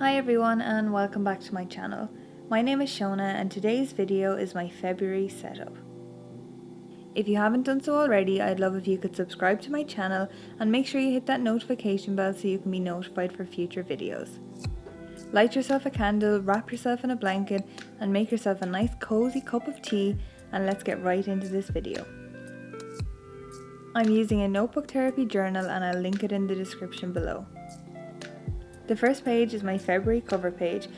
Hi everyone and welcome back to my channel. My name is Shona and today's video is my February setup. If you haven't done so already, I'd love if you could subscribe to my channel and make sure you hit that notification bell so you can be notified for future videos. Light yourself a candle, wrap yourself in a blanket and make yourself a nice cozy cup of tea, and let's get right into this video. I'm using a notebook therapy journal and I'll link it in the description below. The first page is my February cover page.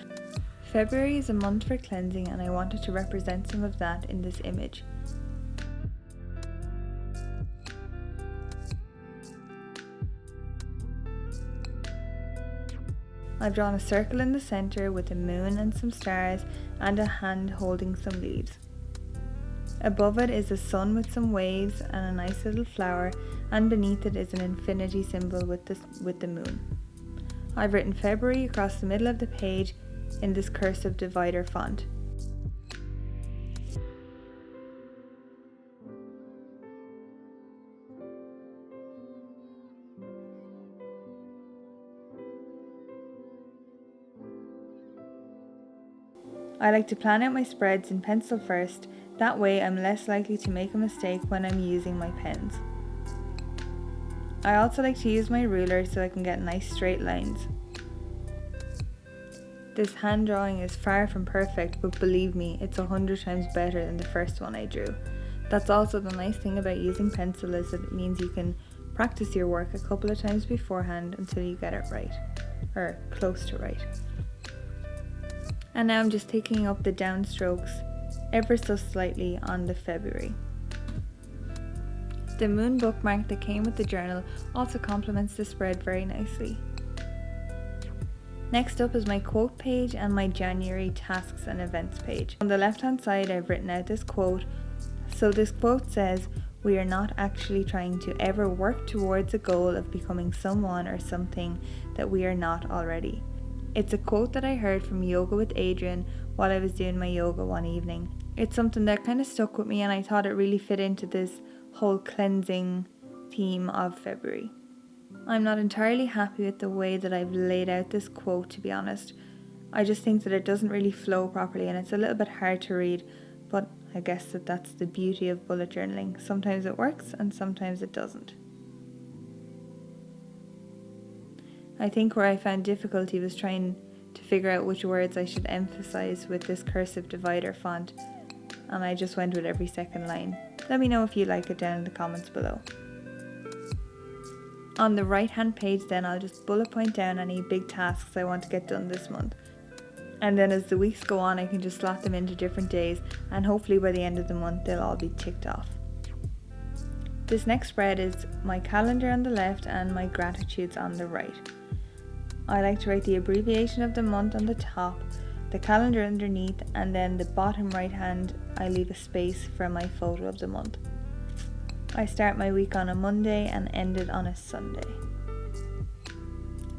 February is a month for cleansing and I wanted to represent some of that in this image. I've drawn a circle in the centre with a moon and some stars and a hand holding some leaves. Above it is a sun with some waves and a nice little flower, and beneath it is an infinity symbol with the moon. I've written February across the middle of the page in this cursive divider font. I like to plan out my spreads in pencil first, that way I'm less likely to make a mistake when I'm using my pens. I also like to use my ruler so I can get nice straight lines. This hand drawing is far from perfect, but believe me, it's 100 times better than the first one I drew. That's also the nice thing about using pencil, is that it means you can practice your work a couple of times beforehand until you get it right, or close to right. And now I'm just taking up the downstrokes ever so slightly on the February. The moon bookmark that came with the journal also complements the spread very nicely. Next up is my quote page and my January tasks and events page. On the left hand side I've written out this quote. So this quote says, "We are not actually trying to ever work towards a goal of becoming someone or something that we are not already." It's a quote that I heard from Yoga with Adrian while I was doing my yoga one evening. It's something that kind of stuck with me and I thought it really fit into this whole cleansing theme of February. I'm not entirely happy with the way that I've laid out this quote, to be honest. I just think that it doesn't really flow properly and it's a little bit hard to read, but I guess that's the beauty of bullet journaling. Sometimes it works and sometimes it doesn't. I think where I found difficulty was trying to figure out which words I should emphasize with this cursive divider font, and I just went with every second line. Let me know if you like it down in the comments below. On the right hand page then I'll just bullet point down any big tasks I want to get done this month. And then as the weeks go on I can just slot them into different days, and hopefully by the end of the month they'll all be ticked off. This next spread is my calendar on the left and my gratitudes on the right. I like to write the abbreviation of the month on the top, the calendar underneath, and then the bottom right hand I leave a space for my photo of the month. I start my week on a Monday and end it on a Sunday.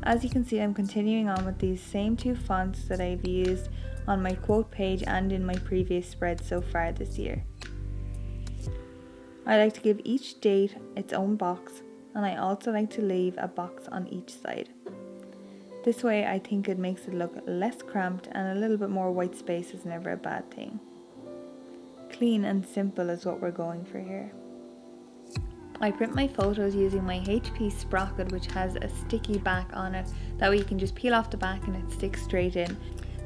As you can see, I'm continuing on with these same two fonts that I've used on my quote page and in my previous spread so far this year. I like to give each date its own box, and I also like to leave a box on each side. This way I think it makes it look less cramped, and a little bit more white space is never a bad thing. Clean and simple is what we're going for here. I print my photos using my HP sprocket, which has a sticky back on it. That way you can just peel off the back and it sticks straight in.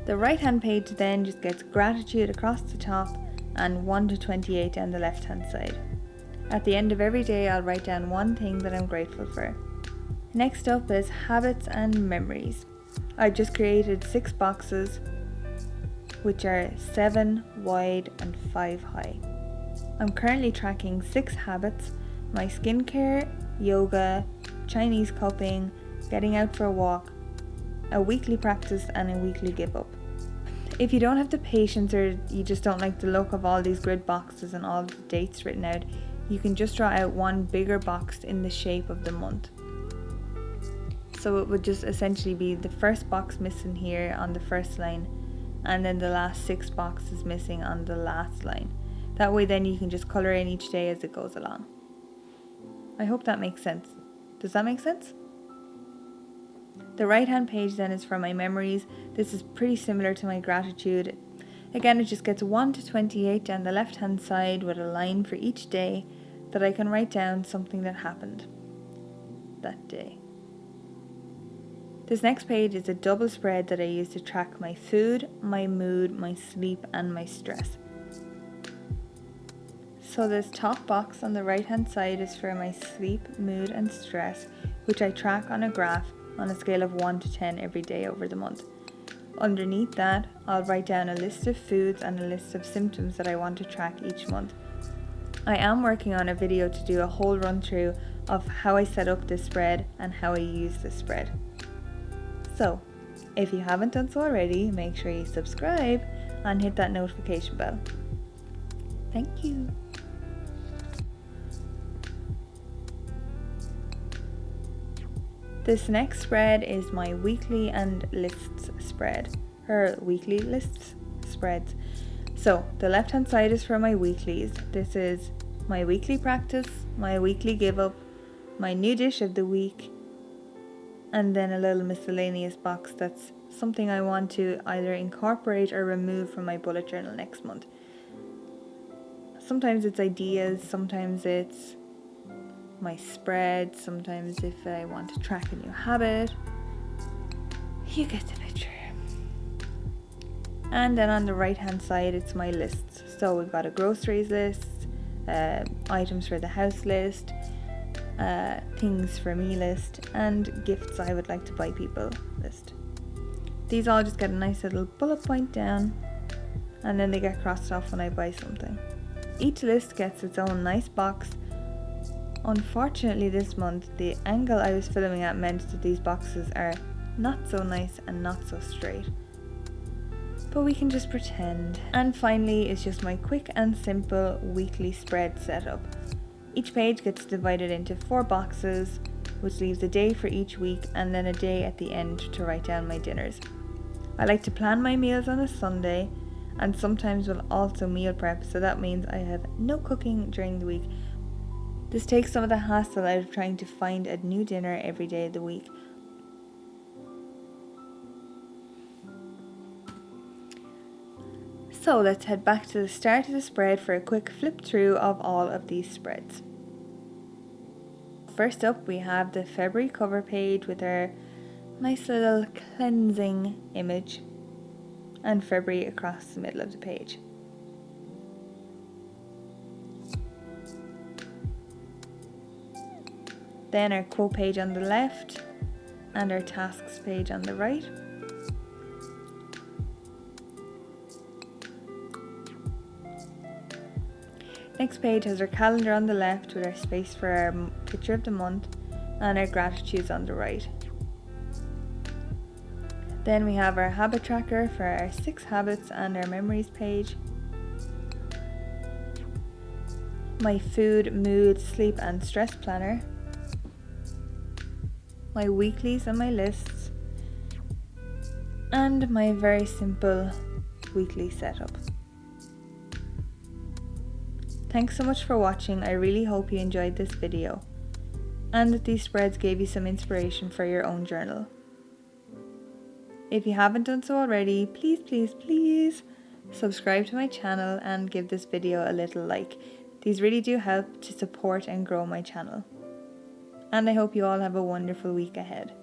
The right hand page then just gets gratitude across the top and 1 to 28 down the left hand side. At the end of every day I'll write down one thing that I'm grateful for. Next up is habits and memories. I've just created 6 boxes which are 7 wide and 5 high. I'm currently tracking 6 habits: my skincare, yoga, Chinese cupping, getting out for a walk, a weekly practice and a weekly give up. If you don't have the patience or you just don't like the look of all these grid boxes and all the dates written out, you can just draw out one bigger box in the shape of the month. So it would just essentially be the first box missing here on the first line, and then the last 6 boxes missing on the last line. That way then you can just colour in each day as it goes along. I hope that makes sense. Does that make sense? The right hand page then is for my memories. This is pretty similar to my gratitude. Again, it just gets 1 to 28 down the left hand side with a line for each day that I can write down something that happened that day. This next page is a double spread that I use to track my food, my mood, my sleep and my stress. So this top box on the right hand side is for my sleep, mood and stress, which I track on a graph on a scale of 1 to 10 every day over the month. Underneath that, I'll write down a list of foods and a list of symptoms that I want to track each month. I am working on a video to do a whole run through of how I set up this spread and how I use this spread. So, if you haven't done so already, make sure you subscribe and hit that notification bell. Thank you. This next spread is my weekly and lists spread, or weekly lists spreads. So the left hand side is for my weeklies. This is my weekly practice, my weekly give up, my new dish of the week, and then a little miscellaneous box that's something I want to either incorporate or remove from my bullet journal next month. Sometimes it's ideas, sometimes it's my spread, sometimes if I want to track a new habit. You get the picture. And then on the right hand side it's my lists. So we've got a groceries list, items for the house list, things for me list, and gifts I would like to buy people list. These all just get a nice little bullet point down and then they get crossed off when I buy something. Each list gets its own nice box. Unfortunately this month the angle I was filming at meant that these boxes are not so nice and not so straight, but we can just pretend. And finally it's just my quick and simple weekly spread setup. Each page gets divided into 4 boxes, which leaves a day for each week and then a day at the end to write down my dinners. I like to plan my meals on a Sunday and sometimes will also meal prep, so that means I have no cooking during the week. This takes some of the hassle out of trying to find a new dinner every day of the week. So let's head back to the start of the spread for a quick flip through of all of these spreads. First up we have the February cover page with our nice little cleansing image and February across the middle of the page. Then our quote page on the left and our tasks page on the right. Next page has our calendar on the left with our space for our picture of the month and our gratitudes on the right. Then we have our habit tracker for our 6 habits and our memories page. My food, mood, sleep and stress planner. My weeklies and my lists. And my very simple weekly setup. Thanks so much for watching. I really hope you enjoyed this video and that these spreads gave you some inspiration for your own journal. If you haven't done so already, please subscribe to my channel and give this video a little like. These really do help to support and grow my channel. And I hope you all have a wonderful week ahead.